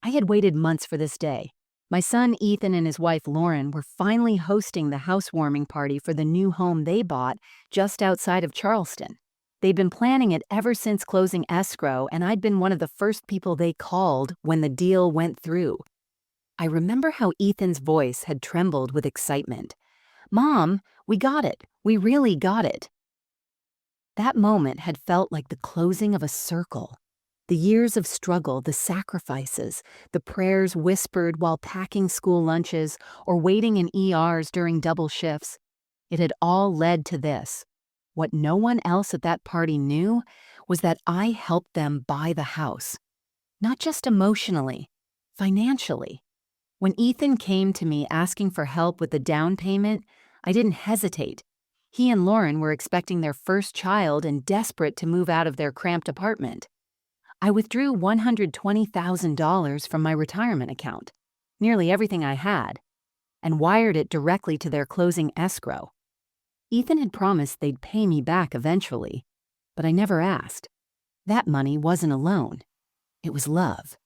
I had waited months for this day. My son Ethan and his wife Lauren were finally hosting the housewarming party for the new home they bought just outside of Charleston. They'd been planning it ever since closing escrow, and I'd been one of the first people they called when the deal went through. I remember how Ethan's voice had trembled with excitement. "Mom, we got it. We really got it." That moment had felt like the closing of a circle. The years of struggle, the sacrifices, the prayers whispered while packing school lunches or waiting in ERs during double shifts, it had all led to this. What no one else at that party knew was that I helped them buy the house. Not just emotionally, financially. When Ethan came to me asking for help with the down payment, I didn't hesitate. He and Lauren were expecting their first child and desperate to move out of their cramped apartment. I withdrew $120,000 from my retirement account, nearly everything I had, and wired it directly to their closing escrow. Ethan had promised they'd pay me back eventually, but I never asked. That money wasn't a loan. It was love.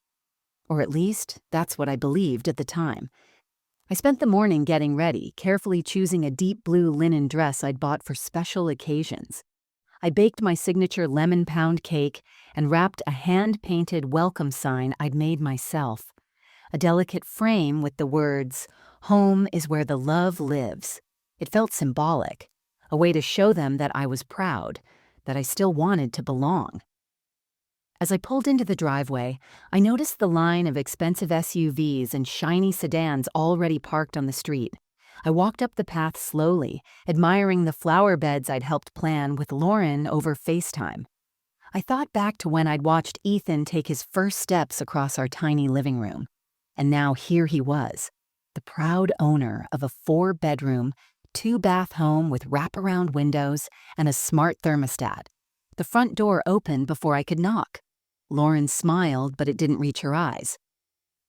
Or at least, that's what I believed at the time. I spent the morning getting ready, carefully choosing a deep blue linen dress I'd bought for special occasions. I baked my signature lemon pound cake and wrapped a hand-painted welcome sign I'd made myself. A delicate frame with the words, "Home is where the love lives." It felt symbolic, a way to show them that I was proud, that I still wanted to belong. As I pulled into the driveway, I noticed the line of expensive SUVs and shiny sedans already parked on the street. I walked up the path slowly, admiring the flower beds I'd helped plan with Lauren over FaceTime. I thought back to when I'd watched Ethan take his first steps across our tiny living room. And now here he was, the proud owner of a 4-bedroom, 2-bath home with wraparound windows and a smart thermostat. The front door opened before I could knock. Lauren smiled, but it didn't reach her eyes.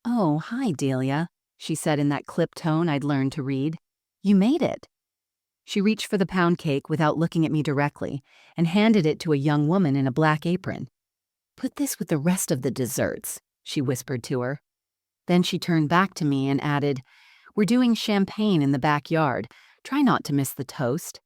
"Oh, hi, Delia," she said in that clipped tone I'd learned to read. "You made it." She reached for the pound cake without looking at me directly and handed it to a young woman in a black apron. "Put this with the rest of the desserts," she whispered to her. Then she turned back to me and added, "We're doing champagne in the backyard. Try not to miss the toast."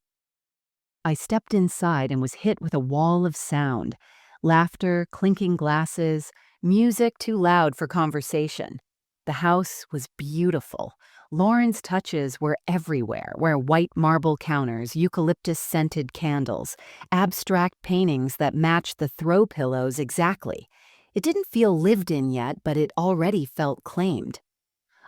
I stepped inside and was hit with a wall of sound. Laughter, clinking glasses, music too loud for conversation. The house was beautiful. Lauren's touches were everywhere, where white marble counters, eucalyptus-scented candles, abstract paintings that matched the throw pillows exactly. It didn't feel lived in yet, but it already felt claimed.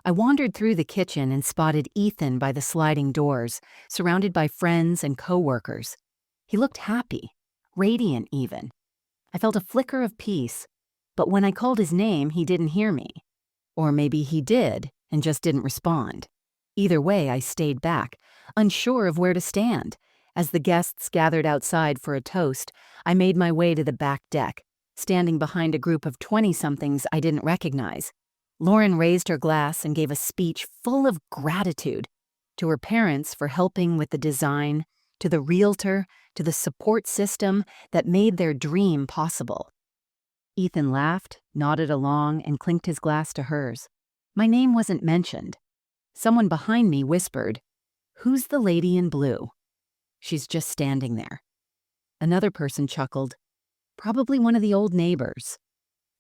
I wandered through the kitchen and spotted Ethan by the sliding doors, surrounded by friends and co-workers. He looked happy, radiant even. I felt a flicker of peace, but when I called his name, he didn't hear me. Or maybe he did and just didn't respond. Either way, I stayed back, unsure of where to stand. As the guests gathered outside for a toast, I made my way to the back deck, standing behind a group of 20-somethings I didn't recognize. Lauren raised her glass and gave a speech full of gratitude to her parents for helping with the design, to the realtor, to the support system that made their dream possible. Ethan laughed, nodded along, and clinked his glass to hers. My name wasn't mentioned. Someone behind me whispered, "Who's the lady in blue?" "She's just standing there." Another person chuckled, "Probably one of the old neighbors."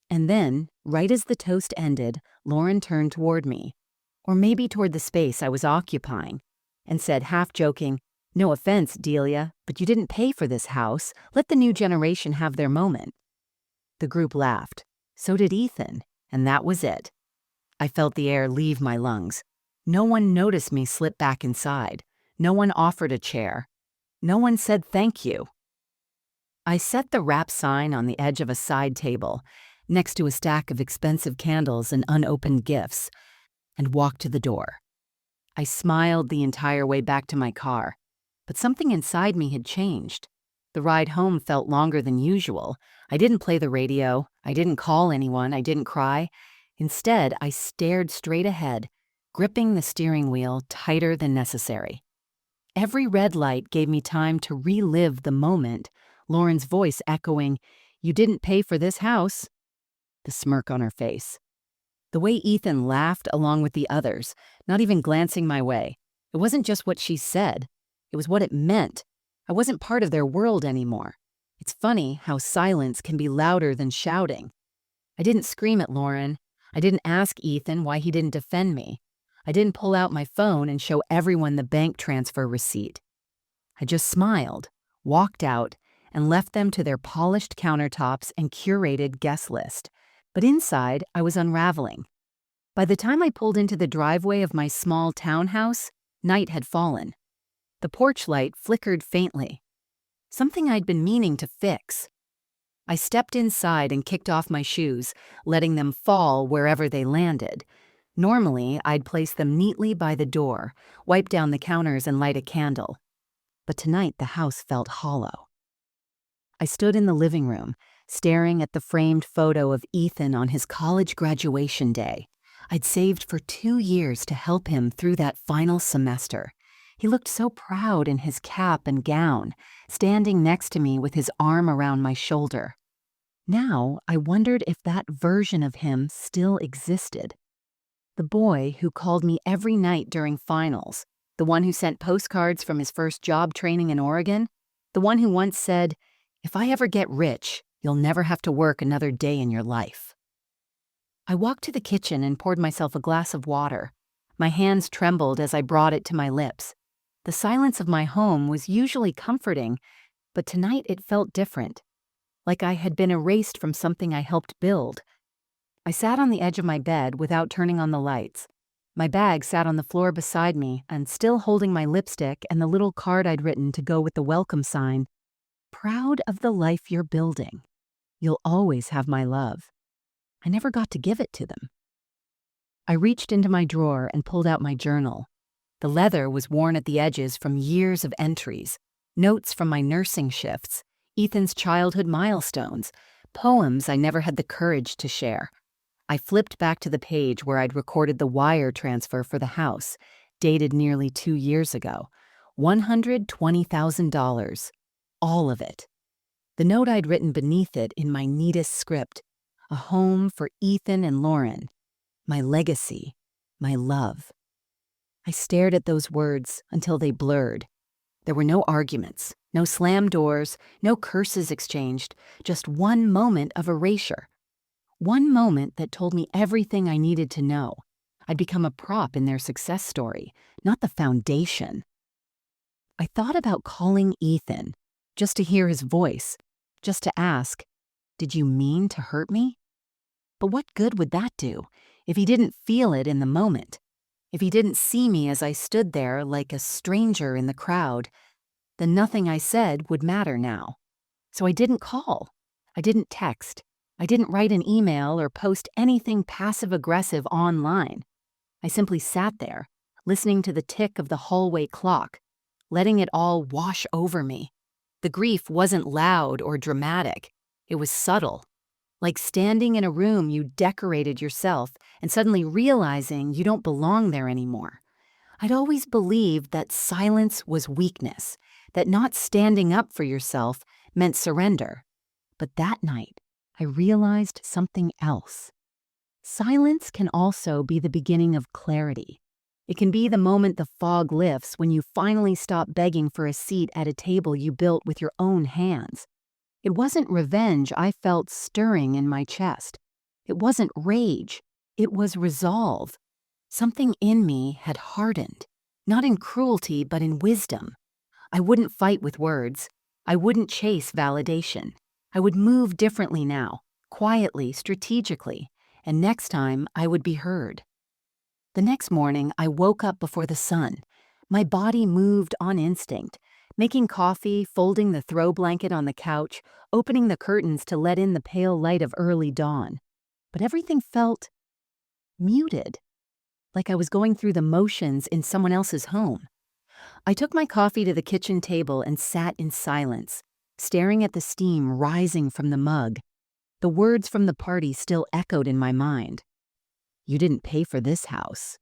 And then, right as the toast ended, Lauren turned toward me, or maybe toward the space I was occupying, and said, half joking, "No offense, Delia, but you didn't pay for this house. Let the new generation have their moment." The group laughed. So did Ethan, and that was it. I felt the air leave my lungs. No one noticed me slip back inside. No one offered a chair. No one said thank you. I set the wrap sign on the edge of a side table, next to a stack of expensive candles and unopened gifts, and walked to the door. I smiled the entire way back to my car, but something inside me had changed. The ride home felt longer than usual. I didn't play the radio. I didn't call anyone. I didn't cry. Instead, I stared straight ahead, gripping the steering wheel tighter than necessary. Every red light gave me time to relive the moment, Lauren's voice echoing, "You didn't pay for this house," the smirk on her face. The way Ethan laughed along with the others, not even glancing my way. It wasn't just what she said, it was what it meant. I wasn't part of their world anymore. It's funny how silence can be louder than shouting. I didn't scream at Lauren. I didn't ask Ethan why he didn't defend me. I didn't pull out my phone and show everyone the bank transfer receipt. I just smiled, walked out, and left them to their polished countertops and curated guest list. But inside, I was unraveling. By the time I pulled into the driveway of my small townhouse, night had fallen. The porch light flickered faintly. Something I'd been meaning to fix. I stepped inside and kicked off my shoes, letting them fall wherever they landed. Normally, I'd place them neatly by the door, wipe down the counters and light a candle. But tonight the house felt hollow. I stood in the living room, staring at the framed photo of Ethan on his college graduation day. I'd saved for 2 years to help him through that final semester. He looked so proud in his cap and gown, standing next to me with his arm around my shoulder. Now, I wondered if that version of him still existed. The boy who called me every night during finals, the one who sent postcards from his first job training in Oregon, the one who once said, "If I ever get rich, you'll never have to work another day in your life." I walked to the kitchen and poured myself a glass of water. My hands trembled as I brought it to my lips. The silence of my home was usually comforting, but tonight it felt different, like I had been erased from something I helped build. I sat on the edge of my bed without turning on the lights. My bag sat on the floor beside me, and still holding my lipstick and the little card I'd written to go with the welcome sign, "Proud of the life you're building. You'll always have my love." I never got to give it to them. I reached into my drawer and pulled out my journal. The leather was worn at the edges from years of entries, notes from my nursing shifts, Ethan's childhood milestones, poems I never had the courage to share. I flipped back to the page where I'd recorded the wire transfer for the house, dated nearly 2 years ago. $120,000. All of it. The note I'd written beneath it in my neatest script: a home for Ethan and Lauren. My legacy. My love. I stared at those words until they blurred. There were no arguments, no slammed doors, no curses exchanged, just one moment of erasure. One moment that told me everything I needed to know. I'd become a prop in their success story, not the foundation. I thought about calling Ethan, just to hear his voice, just to ask, "Did you mean to hurt me?" But what good would that do if he didn't feel it in the moment? If he didn't see me as I stood there like a stranger in the crowd, then nothing I said would matter now. So I didn't call. I didn't text. I didn't write an email or post anything passive-aggressive online. I simply sat there, listening to the tick of the hallway clock, letting it all wash over me. The grief wasn't loud or dramatic. It was subtle. Like standing in a room you decorated yourself and suddenly realizing you don't belong there anymore. I'd always believed that silence was weakness, that not standing up for yourself meant surrender. But that night, I realized something else. Silence can also be the beginning of clarity. It can be the moment the fog lifts when you finally stop begging for a seat at a table you built with your own hands. It wasn't revenge I felt stirring in my chest. It wasn't rage. It was resolve. Something in me had hardened, not in cruelty but in wisdom. I wouldn't fight with words. I wouldn't chase validation. I would move differently now, quietly, strategically, and next time I would be heard. The next morning, I woke up before the sun. My body moved on instinct, making coffee, folding the throw blanket on the couch, opening the curtains to let in the pale light of early dawn. But everything felt muted, like I was going through the motions in someone else's home. I took my coffee to the kitchen table and sat in silence, staring at the steam rising from the mug. The words from the party still echoed in my mind. "You didn't pay for this house."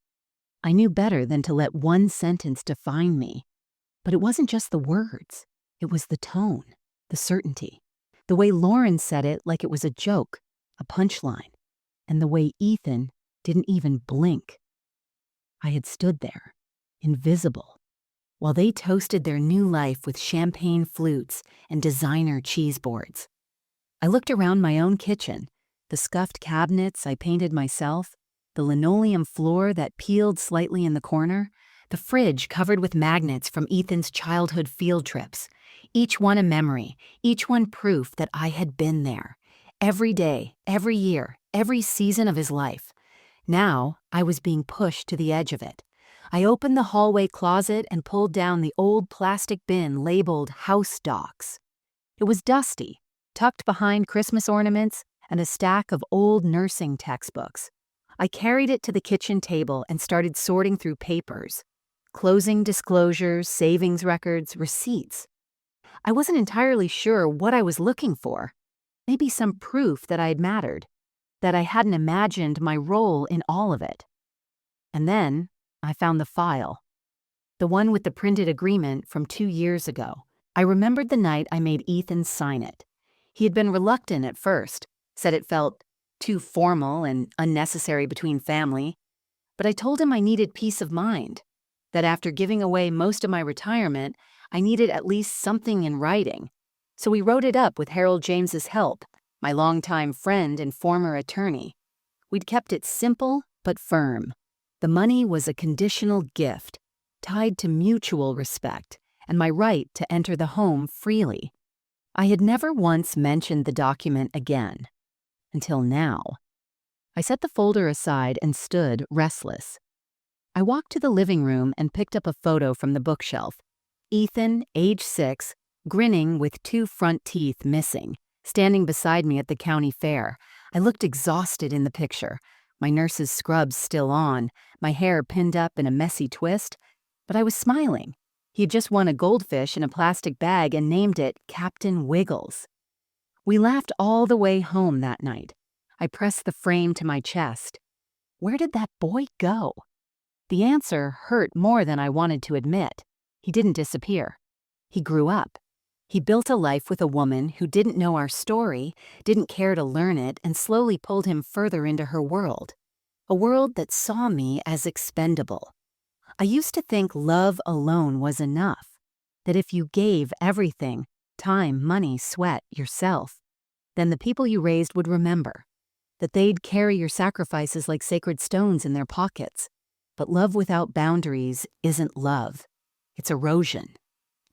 I knew better than to let one sentence define me. But it wasn't just the words. It was the tone, the certainty, the way Lauren said it like it was a joke, a punchline, and the way Ethan didn't even blink. I had stood there, invisible, while they toasted their new life with champagne flutes and designer cheese boards. I looked around my own kitchen, the scuffed cabinets I painted myself, the linoleum floor that peeled slightly in the corner, the fridge covered with magnets from Ethan's childhood field trips, each one a memory, each one proof that I had been there, every day, every year, every season of his life. Now I was being pushed to the edge of it. I opened the hallway closet and pulled down the old plastic bin labeled House Docs. It was dusty, tucked behind Christmas ornaments and a stack of old nursing textbooks. I carried it to the kitchen table and started sorting through papers. Closing disclosures, savings records, receipts. I wasn't entirely sure what I was looking for. Maybe some proof that I had mattered, that I hadn't imagined my role in all of it. And then I found the file, the one with the printed agreement from 2 years ago. I remembered the night I made Ethan sign it. He had been reluctant at first, said it felt too formal and unnecessary between family, but I told him I needed peace of mind, that after giving away most of my retirement, I needed at least something in writing. So we wrote it up with Harold James's help, my longtime friend and former attorney. We'd kept it simple but firm. The money was a conditional gift, tied to mutual respect and my right to enter the home freely. I had never once mentioned the document again, until now. I set the folder aside and stood restless. I walked to the living room and picked up a photo from the bookshelf. Ethan, age 6, grinning with 2 front teeth missing, standing beside me at the county fair. I looked exhausted in the picture, my nurse's scrubs still on, my hair pinned up in a messy twist, but I was smiling. He had just won a goldfish in a plastic bag and named it Captain Wiggles. We laughed all the way home that night. I pressed the frame to my chest. Where did that boy go? The answer hurt more than I wanted to admit. He didn't disappear. He grew up. He built a life with a woman who didn't know our story, didn't care to learn it, and slowly pulled him further into her world. A world that saw me as expendable. I used to think love alone was enough, that if you gave everything, time, money, sweat, yourself, then the people you raised would remember, that they'd carry your sacrifices like sacred stones in their pockets. But love without boundaries isn't love. It's erosion.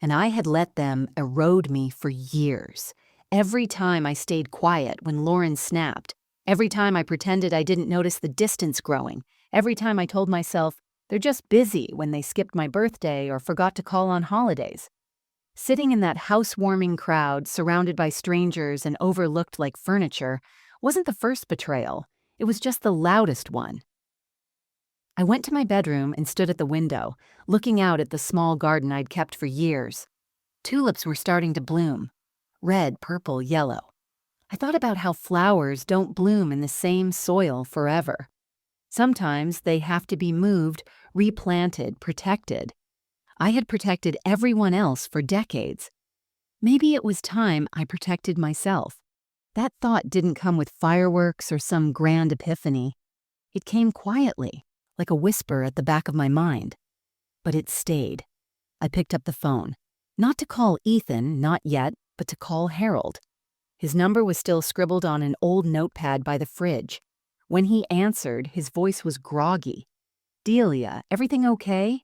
And I had let them erode me for years. Every time I stayed quiet when Lauren snapped, every time I pretended I didn't notice the distance growing, every time I told myself, they're just busy when they skipped my birthday or forgot to call on holidays. Sitting in that housewarming crowd, surrounded by strangers and overlooked like furniture, wasn't the first betrayal. It was just the loudest one. I went to my bedroom and stood at the window, looking out at the small garden I'd kept for years. Tulips were starting to bloom. Red, purple, yellow. I thought about how flowers don't bloom in the same soil forever. Sometimes they have to be moved, replanted, protected. I had protected everyone else for decades. Maybe it was time I protected myself. That thought didn't come with fireworks or some grand epiphany. It came quietly, like a whisper at the back of my mind. But it stayed. I picked up the phone. Not to call Ethan, not yet, but to call Harold. His number was still scribbled on an old notepad by the fridge. When he answered, his voice was groggy. "Delia, everything okay?"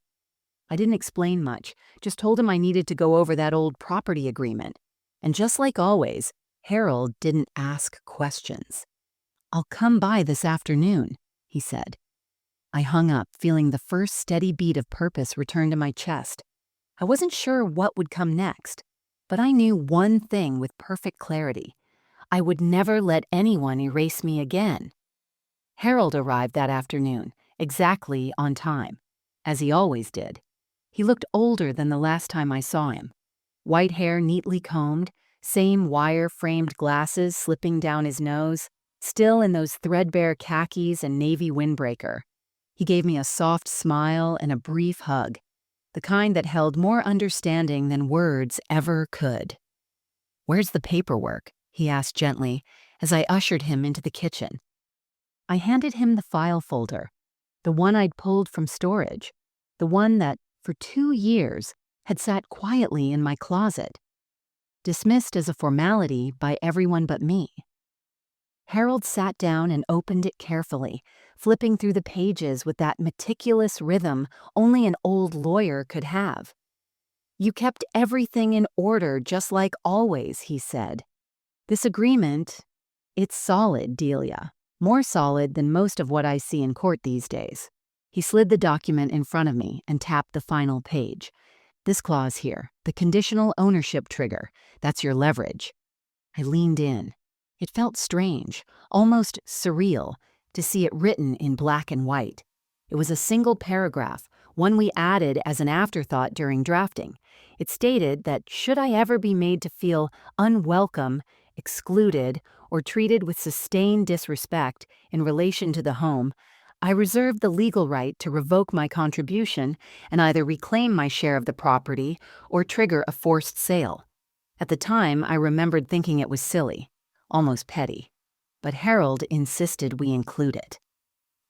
I didn't explain much, just told him I needed to go over that old property agreement. And just like always, Harold didn't ask questions. "I'll come by this afternoon," he said. I hung up, feeling the first steady beat of purpose return to my chest. I wasn't sure what would come next, but I knew one thing with perfect clarity. I would never let anyone erase me again. Harold arrived that afternoon, exactly on time, as he always did. He looked older than the last time I saw him. White hair neatly combed, same wire-framed glasses slipping down his nose, still in those threadbare khakis and navy windbreaker. He gave me a soft smile and a brief hug, the kind that held more understanding than words ever could. "Where's the paperwork?" he asked gently as I ushered him into the kitchen. I handed him the file folder, the one I'd pulled from storage, the one that, for 2 years, had sat quietly in my closet, dismissed as a formality by everyone but me. Harold sat down and opened it carefully, flipping through the pages with that meticulous rhythm only an old lawyer could have. "You kept everything in order just like always," he said. "This agreement, it's solid, Delia. More solid than most of what I see in court these days." He slid the document in front of me and tapped the final page. "This clause here, the conditional ownership trigger, that's your leverage." I leaned in. It felt strange, almost surreal, to see it written in black and white. It was a single paragraph, one we added as an afterthought during drafting. It stated that should I ever be made to feel unwelcome, excluded, or treated with sustained disrespect in relation to the home, I reserved the legal right to revoke my contribution and either reclaim my share of the property or trigger a forced sale. At the time, I remembered thinking it was silly, almost petty. But Harold insisted we include it.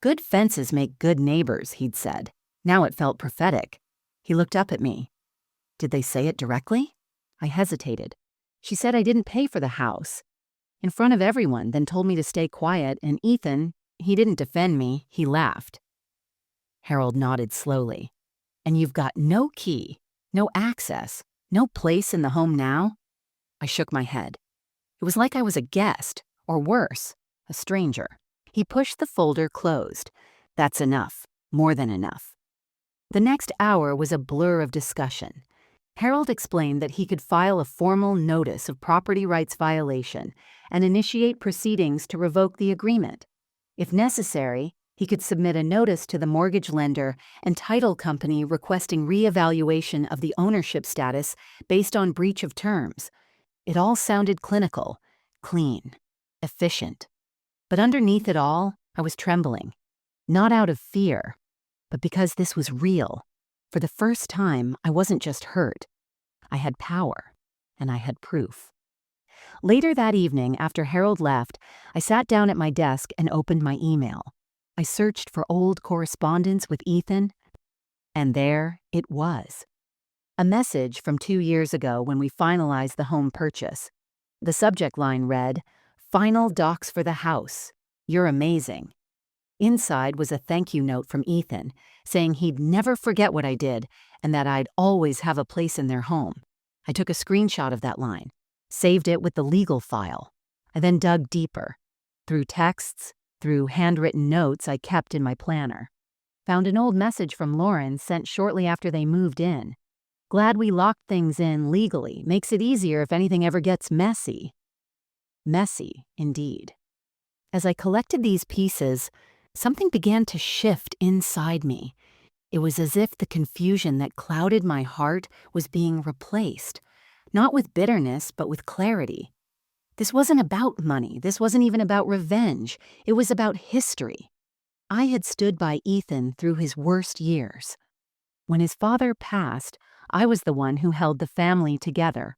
"Good fences make good neighbors," he'd said. Now it felt prophetic. He looked up at me. "Did they say it directly?" I hesitated. "She said I didn't pay for the house. In front of everyone, then told me to stay quiet, and Ethan, he didn't defend me, he laughed." Harold nodded slowly. "And you've got no key, no access, no place in the home now?" I shook my head. It was like I was a guest, or worse, a stranger. He pushed the folder closed. "That's enough, more than enough." The next hour was a blur of discussion. Harold explained that he could file a formal notice of property rights violation and initiate proceedings to revoke the agreement. If necessary, he could submit a notice to the mortgage lender and title company requesting reevaluation of the ownership status based on breach of terms. It all sounded clinical, clean, efficient. But underneath it all, I was trembling. Not out of fear, but because this was real. For the first time, I wasn't just hurt. I had power, and I had proof. Later that evening, after Harold left, I sat down at my desk and opened my email. I searched for old correspondence with Ethan, and there it was. A message from 2 years ago when we finalized the home purchase. The subject line read, "Final docs for the house. You're amazing." Inside was a thank you note from Ethan, saying he'd never forget what I did and that I'd always have a place in their home. I took a screenshot of that line, saved it with the legal file. I then dug deeper, through texts, through handwritten notes I kept in my planner. Found an old message from Lauren sent shortly after they moved in. "Glad we locked things in legally. Makes it easier if anything ever gets messy." Messy, indeed. As I collected these pieces, something began to shift inside me. It was as if the confusion that clouded my heart was being replaced, not with bitterness, but with clarity. This wasn't about money. This wasn't even about revenge. It was about history. I had stood by Ethan through his worst years. When his father passed, I was the one who held the family together.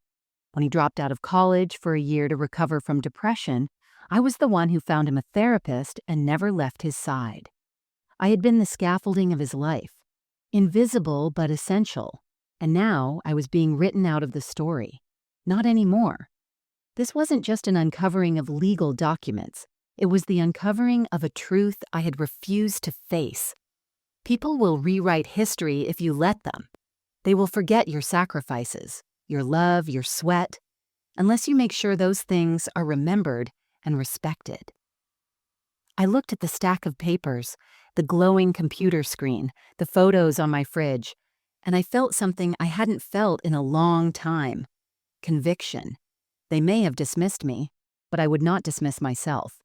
When he dropped out of college for a year to recover from depression, I was the one who found him a therapist and never left his side. I had been the scaffolding of his life, invisible but essential, and now I was being written out of the story. Not anymore. This wasn't just an uncovering of legal documents. It was the uncovering of a truth I had refused to face. People will rewrite history if you let them. They will forget your sacrifices, your love, your sweat, unless you make sure those things are remembered and respected. I looked at the stack of papers, the glowing computer screen, the photos on my fridge, and I felt something I hadn't felt in a long time. Conviction. They may have dismissed me, but I would not dismiss myself.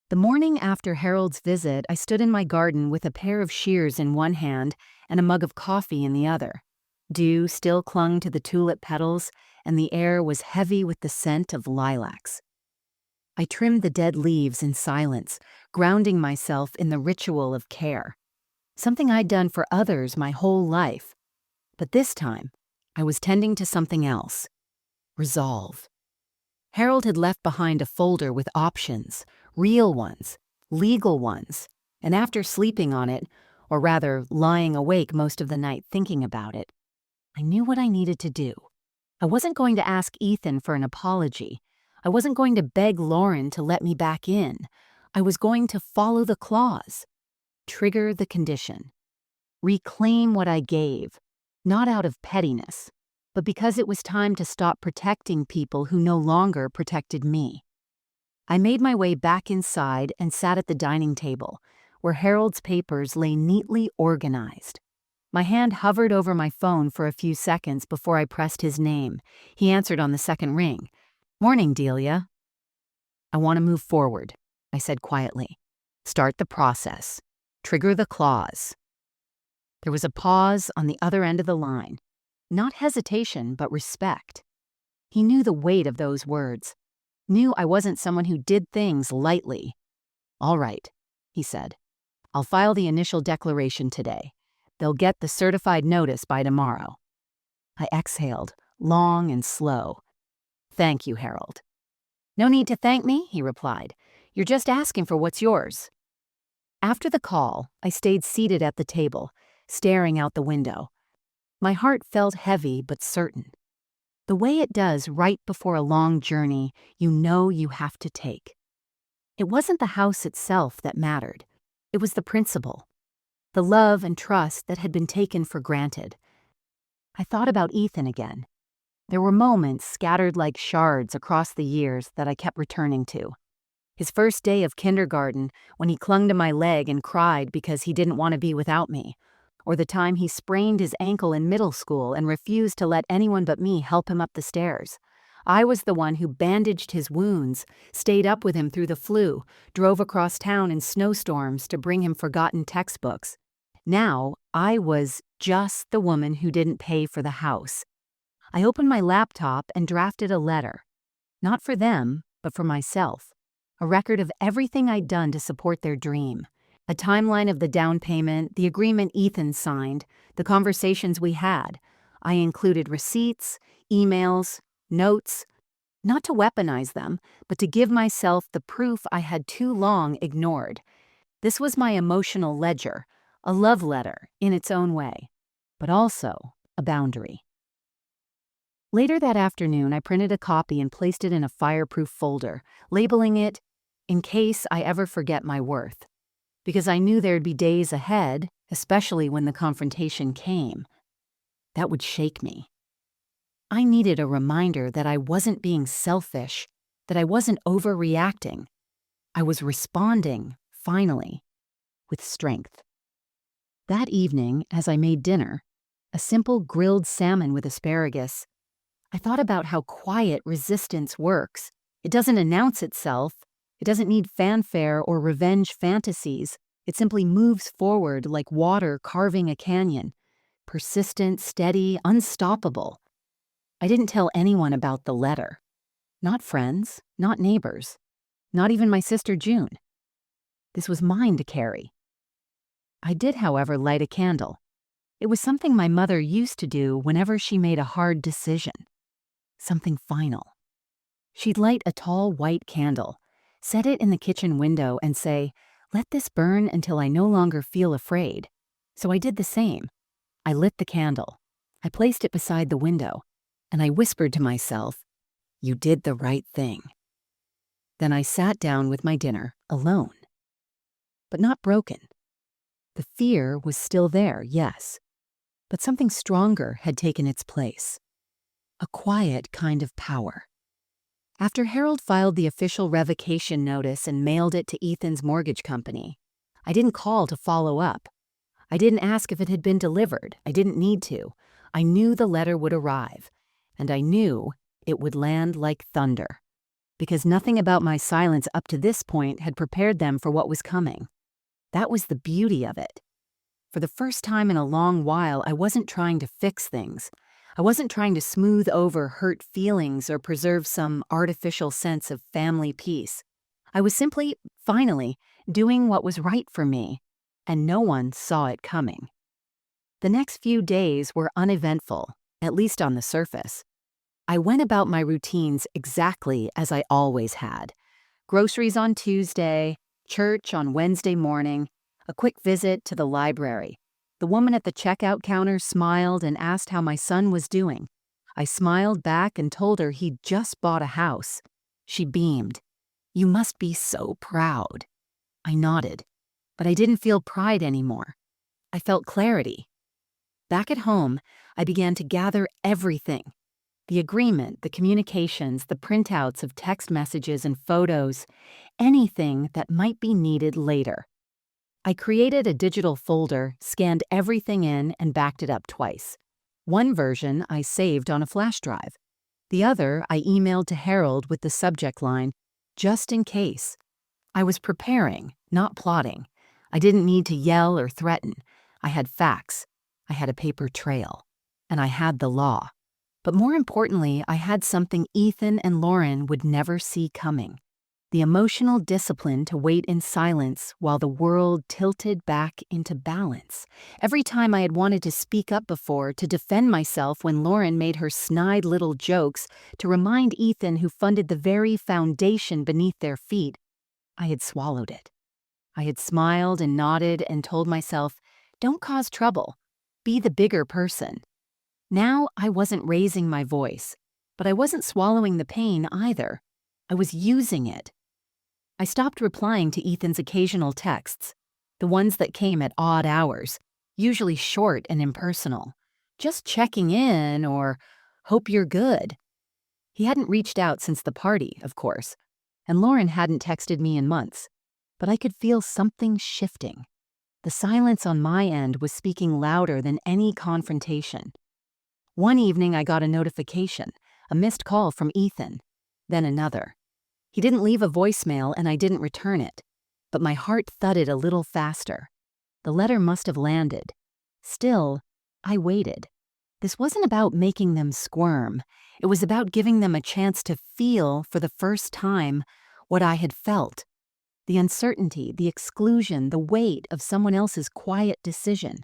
The morning after Harold's visit, I stood in my garden with a pair of shears in one hand and a mug of coffee in the other. Dew still clung to the tulip petals, and the air was heavy with the scent of lilacs. I trimmed the dead leaves in silence, grounding myself in the ritual of care, something I'd done for others my whole life. But this time, I was tending to something else. Resolve. Harold had left behind a folder with options, real ones, legal ones. And after sleeping on it, or rather lying awake most of the night thinking about it, I knew what I needed to do. I wasn't going to ask Ethan for an apology. I wasn't going to beg Lauren to let me back in. I was going to follow the clause, trigger the condition, reclaim what I gave, not out of pettiness, but because it was time to stop protecting people who no longer protected me. I made my way back inside and sat at the dining table, where Harold's papers lay neatly organized. My hand hovered over my phone for a few seconds before I pressed his name. He answered on the second ring. "Morning, Delia." "I want to move forward," I said quietly. "Start the process. Trigger the clause." There was a pause on the other end of the line. Not hesitation, but respect. He knew the weight of those words. Knew I wasn't someone who did things lightly. "All right," he said. "I'll file the initial declaration today. They'll get the certified notice by tomorrow." I exhaled, long and slow. "Thank you, Harold." "No need to thank me," he replied. "You're just asking for what's yours." After the call, I stayed seated at the table, staring out the window. My heart felt heavy but certain. The way it does right before a long journey you know you have to take. It wasn't the house itself that mattered. It was the principle, the love and trust that had been taken for granted. I thought about Ethan again. There were moments scattered like shards across the years that I kept returning to. His first day of kindergarten, when he clung to my leg and cried because he didn't want to be without me. Or the time he sprained his ankle in middle school and refused to let anyone but me help him up the stairs. I was the one who bandaged his wounds, stayed up with him through the flu, drove across town in snowstorms to bring him forgotten textbooks. Now, I was just the woman who didn't pay for the house. I opened my laptop and drafted a letter. Not for them, but for myself. A record of everything I'd done to support their dream. A timeline of the down payment, the agreement Ethan signed, the conversations we had. I included receipts, emails, notes, not to weaponize them, but to give myself the proof I had too long ignored. This was my emotional ledger, a love letter in its own way, but also a boundary. Later that afternoon, I printed a copy and placed it in a fireproof folder, labeling it, "In case I ever forget my worth." Because I knew there'd be days ahead, especially when the confrontation came, that would shake me. I needed a reminder that I wasn't being selfish, that I wasn't overreacting. I was responding, finally, with strength. That evening, as I made dinner, a simple grilled salmon with asparagus, I thought about how quiet resistance works. It doesn't announce itself. It doesn't need fanfare or revenge fantasies. It simply moves forward like water carving a canyon. Persistent, steady, unstoppable. I didn't tell anyone about the letter. Not friends, not neighbors, not even my sister June. This was mine to carry. I did, however, light a candle. It was something my mother used to do whenever she made a hard decision. Something final. She'd light a tall white candle, set it in the kitchen window and say, "Let this burn until I no longer feel afraid." So I did the same. I lit the candle. I placed it beside the window, and I whispered to myself, "You did the right thing." Then I sat down with my dinner, alone. But not broken. The fear was still there, yes, but something stronger had taken its place. A quiet kind of power. After Harold filed the official revocation notice and mailed it to Ethan's mortgage company, I didn't call to follow up. I didn't ask if it had been delivered. I didn't need to. I knew the letter would arrive, and I knew it would land like thunder, because nothing about my silence up to this point had prepared them for what was coming. That was the beauty of it. For the first time in a long while, I wasn't trying to fix things. I wasn't trying to smooth over hurt feelings or preserve some artificial sense of family peace. I was simply, finally, doing what was right for me, and no one saw it coming. The next few days were uneventful, at least on the surface. I went about my routines exactly as I always had. Groceries on Tuesday, Church on Wednesday morning, a quick visit to the library. The woman at the checkout counter smiled and asked how my son was doing. I smiled back and told her he'd just bought a house. She beamed. "You must be so proud." I nodded, but I didn't feel pride anymore. I felt clarity. Back at home, I began to gather everything. The agreement, the communications, the printouts of text messages and photos, anything that might be needed later. I created a digital folder, scanned everything in, and backed it up twice. One version I saved on a flash drive. The other I emailed to Harold with the subject line, "Just in case." I was preparing, not plotting. I didn't need to yell or threaten. I had facts. I had a paper trail. And I had the law. But more importantly, I had something Ethan and Lauren would never see coming. The emotional discipline to wait in silence while the world tilted back into balance. Every time I had wanted to speak up before, to defend myself when Lauren made her snide little jokes, to remind Ethan who funded the very foundation beneath their feet, I had swallowed it. I had smiled and nodded and told myself, "Don't cause trouble. Be the bigger person." Now I wasn't raising my voice, but I wasn't swallowing the pain either. I was using it. I stopped replying to Ethan's occasional texts, the ones that came at odd hours, usually short and impersonal. Just checking in or, "Hope you're good." He hadn't reached out since the party, of course, and Lauren hadn't texted me in months, but I could feel something shifting. The silence on my end was speaking louder than any confrontation. One evening I got a notification, a missed call from Ethan, then another. He didn't leave a voicemail and I didn't return it, but my heart thudded a little faster. The letter must have landed. Still, I waited. This wasn't about making them squirm. It was about giving them a chance to feel, for the first time, what I had felt. The uncertainty, the exclusion, the weight of someone else's quiet decision.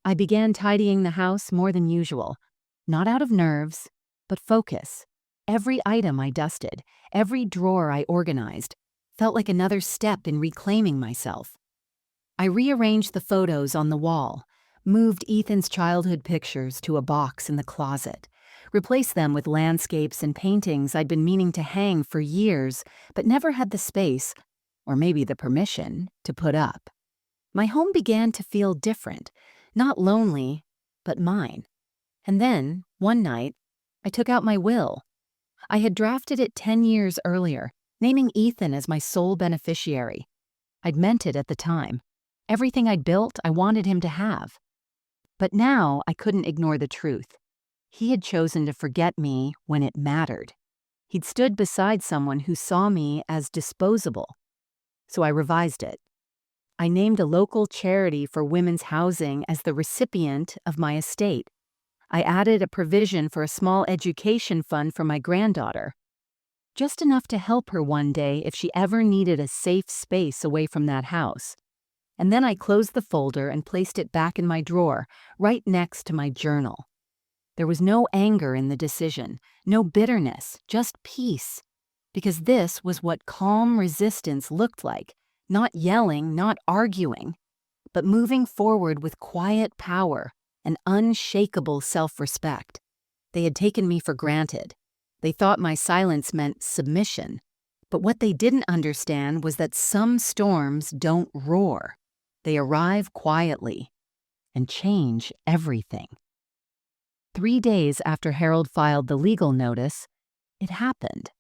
I began tidying the house more than usual, not out of nerves, but focus. Every item I dusted, every drawer I organized, felt like another step in reclaiming myself. I rearranged the photos on the wall, moved Ethan's childhood pictures to a box in the closet, replaced them with landscapes and paintings I'd been meaning to hang for years, but never had the space, or maybe the permission, to put up. My home began to feel different. Not lonely, but mine. And then, one night, I took out my will. I had drafted it 10 years earlier, naming Ethan as my sole beneficiary. I'd meant it at the time. Everything I'd built, I wanted him to have. But now I couldn't ignore the truth. He had chosen to forget me when it mattered. He'd stood beside someone who saw me as disposable. So I revised it. I named a local charity for women's housing as the recipient of my estate. I added a provision for a small education fund for my granddaughter, just enough to help her one day if she ever needed a safe space away from that house. And then I closed the folder and placed it back in my drawer, right next to my journal. There was no anger in the decision, no bitterness, just peace. Because this was what calm resistance looked like. Not yelling, not arguing, but moving forward with quiet power and unshakable self-respect. They had taken me for granted. They thought my silence meant submission. But what they didn't understand was that some storms don't roar. They arrive quietly and change everything. 3 days after Harold filed the legal notice, it happened.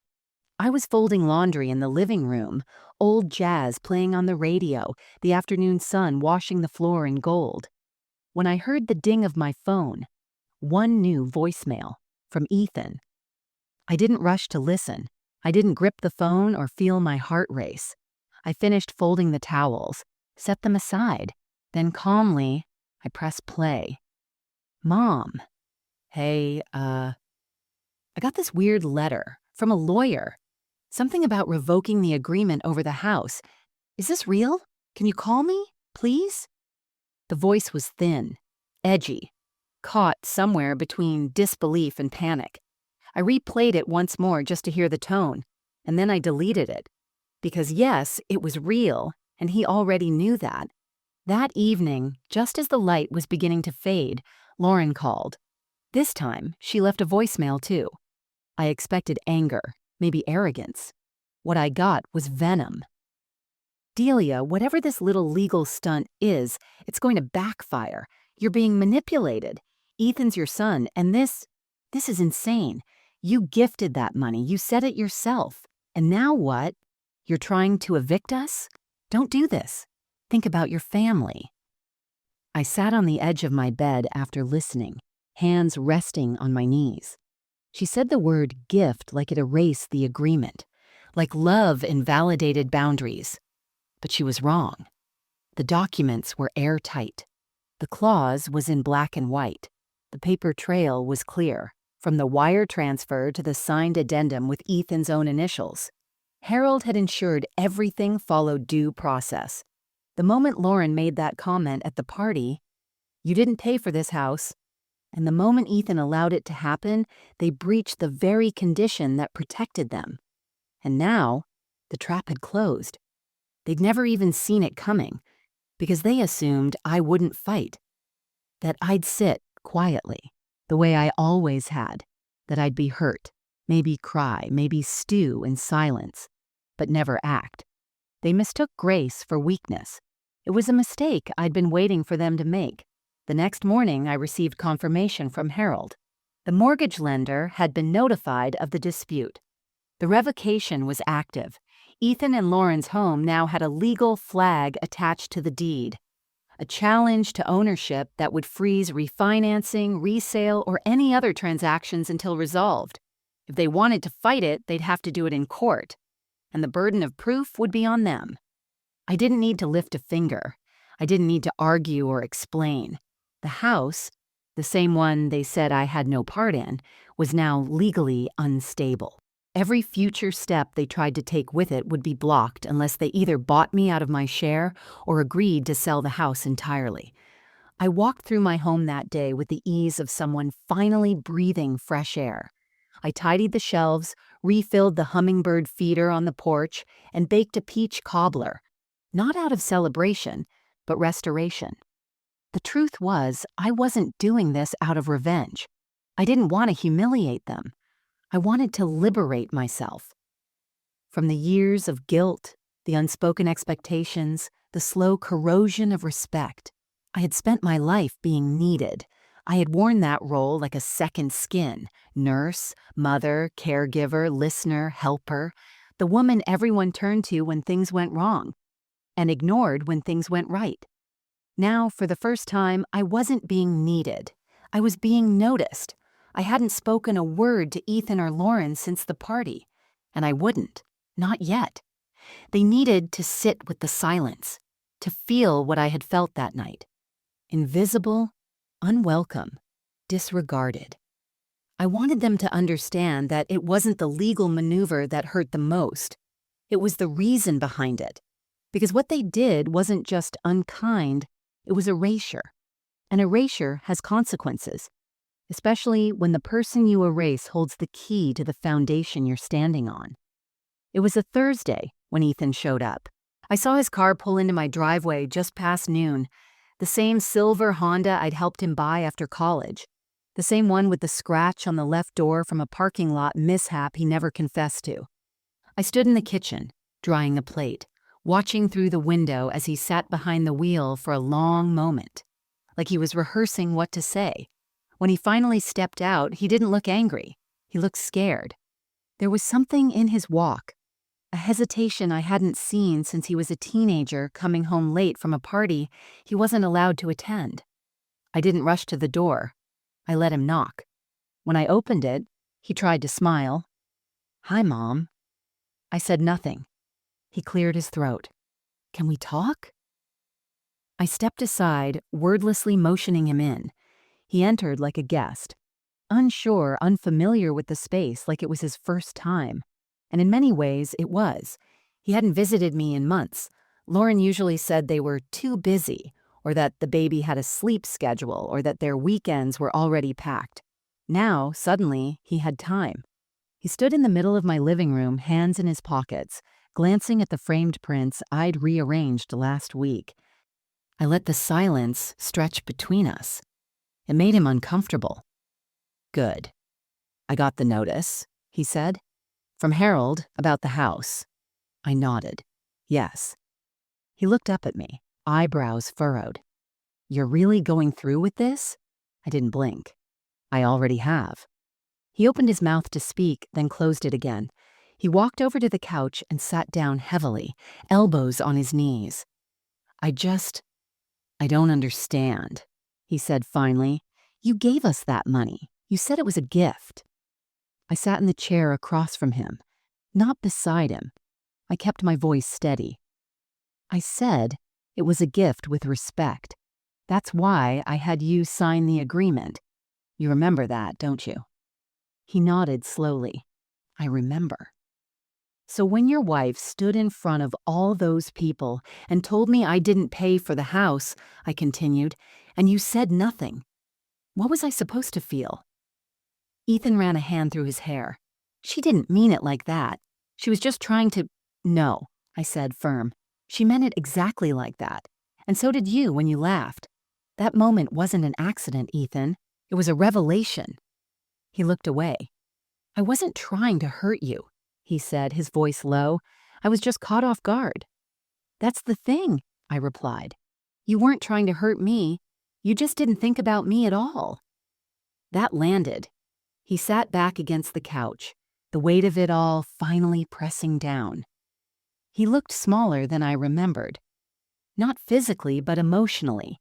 I was folding laundry in the living room, old jazz playing on the radio, the afternoon sun washing the floor in gold, when I heard the ding of my phone. One new voicemail from Ethan. I didn't rush to listen. I didn't grip the phone or feel my heart race. I finished folding the towels, set them aside, then calmly, I pressed play. "Mom, hey, I got this weird letter from a lawyer. Something about revoking the agreement over the house. Is this real? Can you call me, please?" The voice was thin, edgy, caught somewhere between disbelief and panic. I replayed it once more just to hear the tone, and then I deleted it. Because yes, it was real, and he already knew that. That evening, just as the light was beginning to fade, Lauren called. This time, she left a voicemail too. I expected anger, maybe arrogance. What I got was venom. Delia, whatever this little legal stunt is, it's going to backfire. You're being manipulated. Ethan's your son, and this is insane. You gifted that money. You said it yourself. And now what? You're trying to evict us? Don't do this. Think about your family. I sat on the edge of my bed after listening, hands resting on my knees. She said the word gift like it erased the agreement, like love invalidated boundaries. But she was wrong. The documents were airtight. The clause was in black and white. The paper trail was clear, from the wire transfer to the signed addendum with Ethan's own initials. Harold had ensured everything followed due process. The moment Lauren made that comment at the party, "You didn't pay for this house," and the moment Ethan allowed it to happen, they breached the very condition that protected them. And now, the trap had closed. They'd never even seen it coming, because they assumed I wouldn't fight, that I'd sit quietly, the way I always had, that I'd be hurt, maybe cry, maybe stew in silence, but never act. They mistook grace for weakness. It was a mistake I'd been waiting for them to make. The next morning, I received confirmation from Harold. The mortgage lender had been notified of the dispute. The revocation was active. Ethan and Lauren's home now had a legal flag attached to the deed, a challenge to ownership that would freeze refinancing, resale, or any other transactions until resolved. If they wanted to fight it, they'd have to do it in court, and the burden of proof would be on them. I didn't need to lift a finger. I didn't need to argue or explain. The house, the same one they said I had no part in, was now legally unstable. Every future step they tried to take with it would be blocked unless they either bought me out of my share or agreed to sell the house entirely. I walked through my home that day with the ease of someone finally breathing fresh air. I tidied the shelves, refilled the hummingbird feeder on the porch, and baked a peach cobbler, not out of celebration, but restoration. The truth was, I wasn't doing this out of revenge. I didn't want to humiliate them. I wanted to liberate myself. From the years of guilt, the unspoken expectations, the slow corrosion of respect, I had spent my life being needed. I had worn that role like a second skin: nurse, mother, caregiver, listener, helper, the woman everyone turned to when things went wrong, and ignored when things went right. Now, for the first time, I wasn't being needed. I was being noticed. I hadn't spoken a word to Ethan or Lauren since the party, and I wouldn't, not yet. They needed to sit with the silence, to feel what I had felt that night. Invisible, unwelcome, disregarded. I wanted them to understand that it wasn't the legal maneuver that hurt the most. It was the reason behind it. Because what they did wasn't just unkind, it was erasure. And erasure has consequences, especially when the person you erase holds the key to the foundation you're standing on. It was a Thursday when Ethan showed up. I saw his car pull into my driveway just past noon, the same silver Honda I'd helped him buy after college, the same one with the scratch on the left door from a parking lot mishap he never confessed to. I stood in the kitchen, drying a plate, watching through the window as he sat behind the wheel for a long moment, like he was rehearsing what to say. When he finally stepped out, he didn't look angry. He looked scared. There was something in his walk, a hesitation I hadn't seen since he was a teenager coming home late from a party he wasn't allowed to attend. I didn't rush to the door. I let him knock. When I opened it, he tried to smile. "Hi, Mom." I said nothing. He cleared his throat. "Can we talk?" I stepped aside, wordlessly motioning him in. He entered like a guest, unsure, unfamiliar with the space, like it was his first time. And in many ways, it was. He hadn't visited me in months. Lauren usually said they were too busy, or that the baby had a sleep schedule, or that their weekends were already packed. Now, suddenly, he had time. He stood in the middle of my living room, hands in his pockets, glancing at the framed prints I'd rearranged last week. I let the silence stretch between us. It made him uncomfortable. "Good. I got the notice," he said. "From Harold about the house." I nodded. "Yes." He looked up at me, eyebrows furrowed. "You're really going through with this?" I didn't blink. "I already have." He opened his mouth to speak, then closed it again. He walked over to the couch and sat down heavily, elbows on his knees. I don't understand," he said finally. "You gave us that money. You said it was a gift." I sat in the chair across from him, not beside him. I kept my voice steady. "I said it was a gift with respect. That's why I had you sign the agreement. You remember that, don't you?" He nodded slowly. "I remember." "So when your wife stood in front of all those people and told me I didn't pay for the house," I continued, "and you said nothing, what was I supposed to feel?" Ethan ran a hand through his hair. "She didn't mean it like that. She was just trying to—" "No," I said, firm. "She meant it exactly like that. And so did you when you laughed. That moment wasn't an accident, Ethan. It was a revelation." He looked away. "I wasn't trying to hurt you," he said, his voice low. "I was just caught off guard." "That's the thing," I replied. "You weren't trying to hurt me. You just didn't think about me at all." That landed. He sat back against the couch, the weight of it all finally pressing down. He looked smaller than I remembered. Not physically, but emotionally.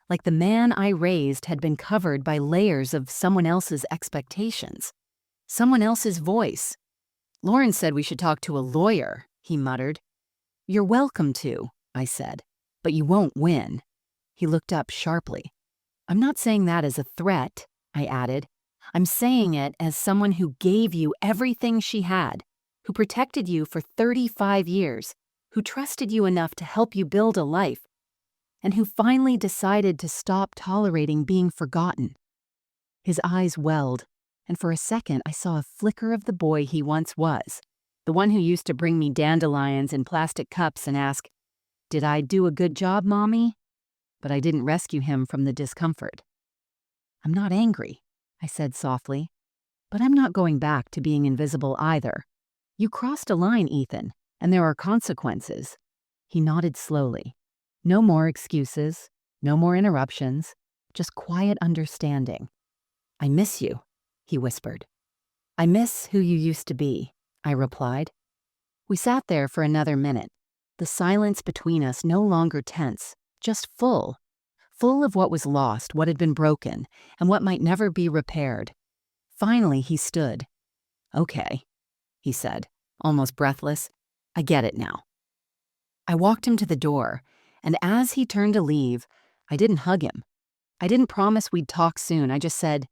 Like the man I raised had been covered by layers of someone else's expectations. Someone else's voice. "Lauren said we should talk to a lawyer," he muttered. "You're welcome to," I said, "but you won't win." He looked up sharply. "I'm not saying that as a threat," I added. "I'm saying it as someone who gave you everything she had, who protected you for 35 years, who trusted you enough to help you build a life, and who finally decided to stop tolerating being forgotten." His eyes welled, and for a second I saw a flicker of the boy he once was, the one who used to bring me dandelions in plastic cups and ask, "Did I do a good job, Mommy?" But I didn't rescue him from the discomfort. "I'm not angry," I said softly, "but I'm not going back to being invisible either. You crossed a line, Ethan, and there are consequences." He nodded slowly. "No more excuses, no more interruptions, just quiet understanding." "I miss you," he whispered. "I miss who you used to be," I replied. We sat there for another minute, the silence between us no longer tense, just full of what was lost, what had been broken, and what might never be repaired. Finally, he stood. "Okay," he said, almost breathless. "I get it now." I walked him to the door, and as he turned to leave, I didn't hug him. I didn't promise we'd talk soon. I just said,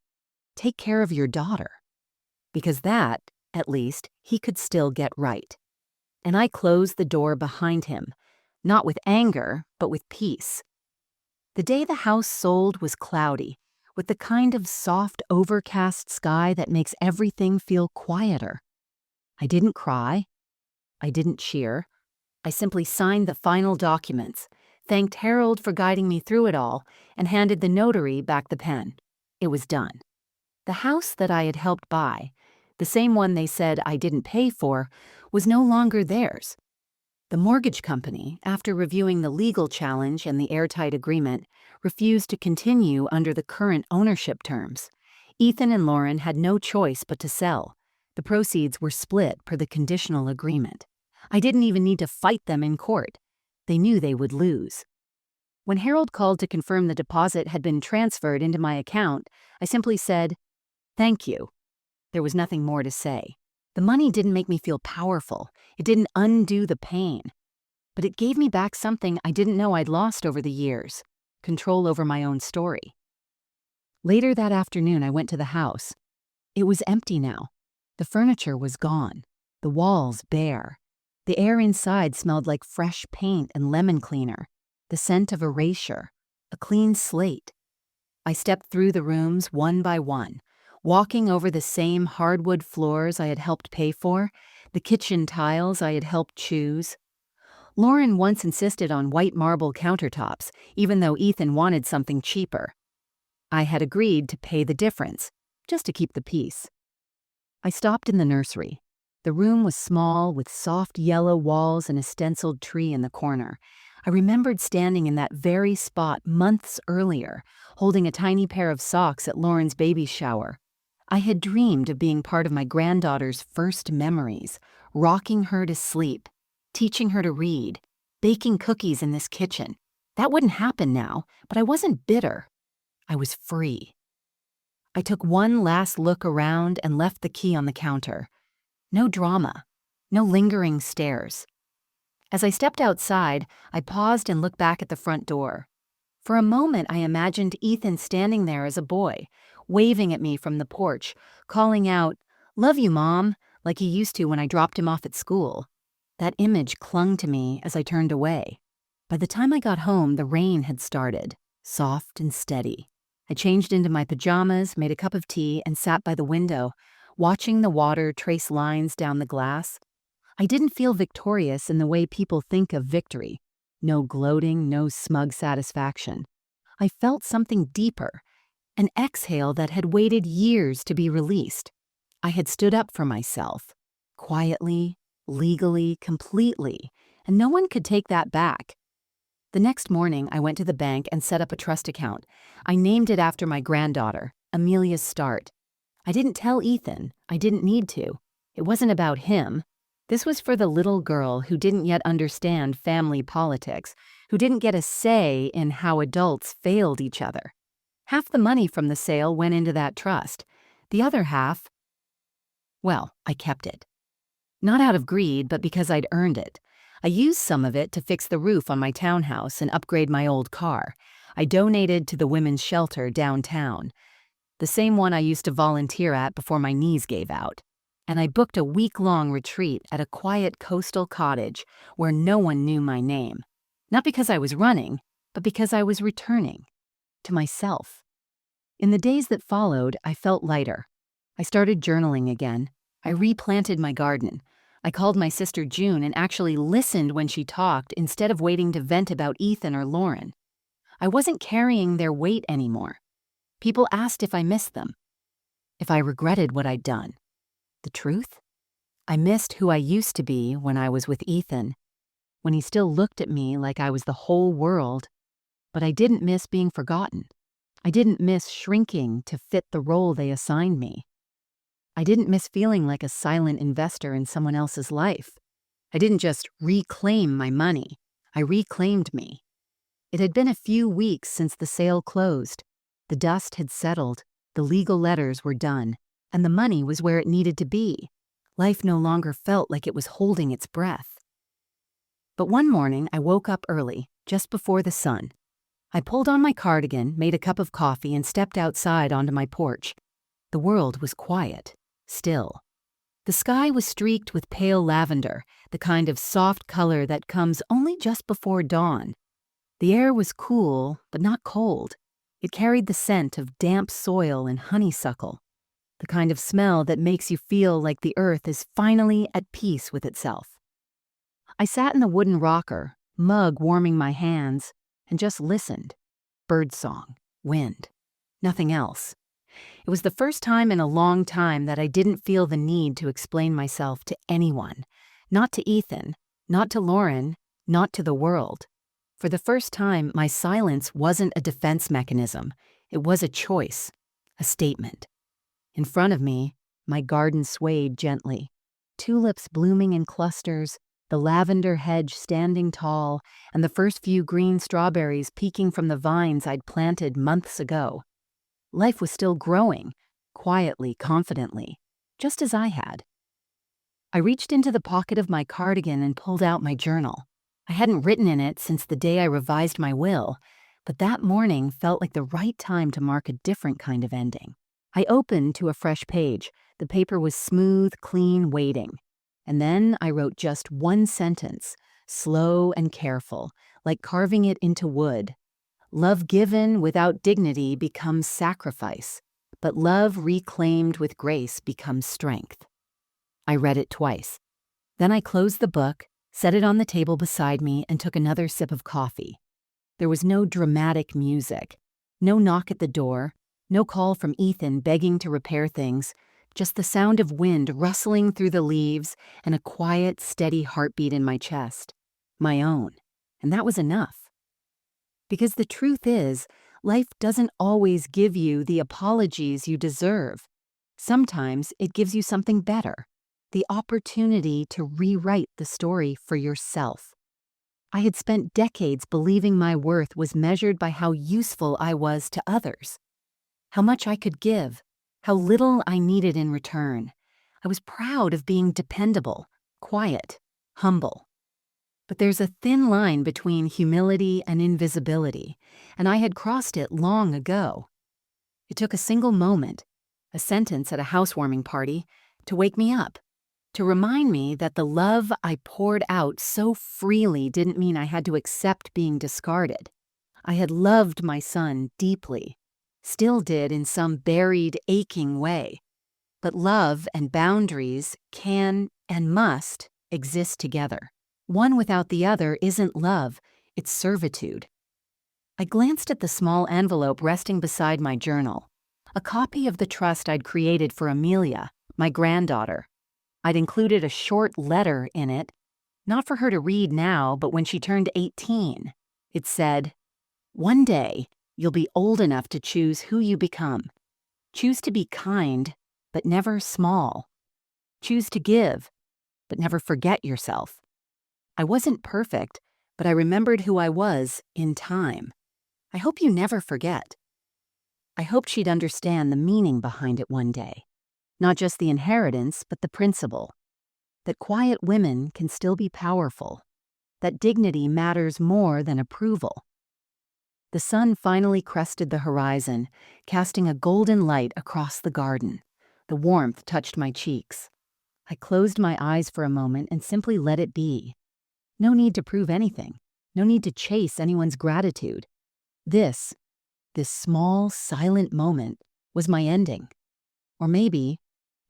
"Take care of your daughter." Because that, at least, he could still get right. And I closed the door behind him, not with anger, but with peace. The day the house sold was cloudy, with the kind of soft, overcast sky that makes everything feel quieter. I didn't cry. I didn't cheer. I simply signed the final documents, thanked Harold for guiding me through it all, and handed the notary back the pen. It was done. The house that I had helped buy, the same one they said I didn't pay for, was no longer theirs. The mortgage company, after reviewing the legal challenge and the airtight agreement, refused to continue under the current ownership terms. Ethan and Lauren had no choice but to sell. The proceeds were split per the conditional agreement. I didn't even need to fight them in court. They knew they would lose. When Harold called to confirm the deposit had been transferred into my account, I simply said, "Thank you." There was nothing more to say. The money didn't make me feel powerful. It didn't undo the pain. But it gave me back something I didn't know I'd lost over the years: control over my own story. Later that afternoon, I went to the house. It was empty now. The furniture was gone. The walls bare. The air inside smelled like fresh paint and lemon cleaner, the scent of erasure, a clean slate. I stepped through the rooms one by one, walking over the same hardwood floors I had helped pay for, the kitchen tiles I had helped choose. Lauren once insisted on white marble countertops, even though Ethan wanted something cheaper. I had agreed to pay the difference, just to keep the peace. I stopped in the nursery. The room was small, with soft yellow walls and a stenciled tree in the corner. I remembered standing in that very spot months earlier, holding a tiny pair of socks at Lauren's baby shower. I had dreamed of being part of my granddaughter's first memories, rocking her to sleep, teaching her to read, baking cookies in this kitchen. That wouldn't happen now, but I wasn't bitter. I was free. I took one last look around and left the key on the counter. No drama, no lingering stares. As I stepped outside, I paused and looked back at the front door. For a moment, I imagined Ethan standing there as a boy, waving at me from the porch, calling out, "Love you, Mom," like he used to when I dropped him off at school. That image clung to me as I turned away. By the time I got home, the rain had started, soft and steady. I changed into my pajamas, made a cup of tea, and sat by the window, watching the water trace lines down the glass. I didn't feel victorious in the way people think of victory. No gloating, no smug satisfaction. I felt something deeper, an exhale that had waited years to be released. I had stood up for myself, quietly, legally, completely, and no one could take that back. The next morning, I went to the bank and set up a trust account. I named it after my granddaughter, Amelia's Start. I didn't tell Ethan. I didn't need to. It wasn't about him. This was for the little girl who didn't yet understand family politics, who didn't get a say in how adults failed each other. Half the money from the sale went into that trust. The other half, well, I kept it. Not out of greed, but because I'd earned it. I used some of it to fix the roof on my townhouse and upgrade my old car. I donated to the women's shelter downtown, the same one I used to volunteer at before my knees gave out. And I booked a week-long retreat at a quiet coastal cottage where no one knew my name. Not because I was running, but because I was returning to myself. In the days that followed, I felt lighter. I started journaling again. I replanted my garden. I called my sister June and actually listened when she talked instead of waiting to vent about Ethan or Lauren. I wasn't carrying their weight anymore. People asked if I missed them, if I regretted what I'd done. The truth? I missed who I used to be when I was with Ethan, when he still looked at me like I was the whole world, but I didn't miss being forgotten. I didn't miss shrinking to fit the role they assigned me. I didn't miss feeling like a silent investor in someone else's life. I didn't just reclaim my money. I reclaimed me. It had been a few weeks since the sale closed. The dust had settled, the legal letters were done, and the money was where it needed to be. Life no longer felt like it was holding its breath. But one morning, I woke up early, just before the sun. I pulled on my cardigan, made a cup of coffee, and stepped outside onto my porch. The world was quiet, still. The sky was streaked with pale lavender, the kind of soft color that comes only just before dawn. The air was cool, but not cold. It carried the scent of damp soil and honeysuckle, the kind of smell that makes you feel like the earth is finally at peace with itself. I sat in the wooden rocker, mug warming my hands, and just listened. Birdsong, wind, nothing else. It was the first time in a long time that I didn't feel the need to explain myself to anyone. Not to Ethan, not to Lauren, not to the world. For the first time, my silence wasn't a defense mechanism. It was a choice, a statement. In front of me, my garden swayed gently. Tulips blooming in clusters, the lavender hedge standing tall, and the first few green strawberries peeking from the vines I'd planted months ago. Life was still growing, quietly, confidently, just as I had. I reached into the pocket of my cardigan and pulled out my journal. I hadn't written in it since the day I revised my will, but that morning felt like the right time to mark a different kind of ending. I opened to a fresh page. The paper was smooth, clean, waiting. And then I wrote just one sentence, slow and careful, like carving it into wood. Love given without dignity becomes sacrifice, but love reclaimed with grace becomes strength. I read it twice. Then I closed the book, set it on the table beside me, and took another sip of coffee. There was no dramatic music, no knock at the door, no call from Ethan begging to repair things, just the sound of wind rustling through the leaves and a quiet, steady heartbeat in my chest. My own. And that was enough. Because the truth is, life doesn't always give you the apologies you deserve. Sometimes it gives you something better, the opportunity to rewrite the story for yourself. I had spent decades believing my worth was measured by how useful I was to others, how much I could give, how little I needed in return. I was proud of being dependable, quiet, humble. But there's a thin line between humility and invisibility, and I had crossed it long ago. It took a single moment, a sentence at a housewarming party, to wake me up, to remind me that the love I poured out so freely didn't mean I had to accept being discarded. I had loved my son deeply, still did in some buried, aching way. But love and boundaries can and must exist together. One without the other isn't love, it's servitude. I glanced at the small envelope resting beside my journal, a copy of the trust I'd created for Amelia, my granddaughter. I'd included a short letter in it, not for her to read now, but when she turned 18. It said, "One day, you'll be old enough to choose who you become. Choose to be kind, but never small. Choose to give, but never forget yourself." I wasn't perfect, but I remembered who I was in time. I hope you never forget. I hoped she'd understand the meaning behind it one day. Not just the inheritance, but the principle. That quiet women can still be powerful. That dignity matters more than approval. The sun finally crested the horizon, casting a golden light across the garden. The warmth touched my cheeks. I closed my eyes for a moment and simply let it be. No need to prove anything. No need to chase anyone's gratitude. This small, silent moment was my ending. Or maybe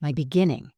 my beginning.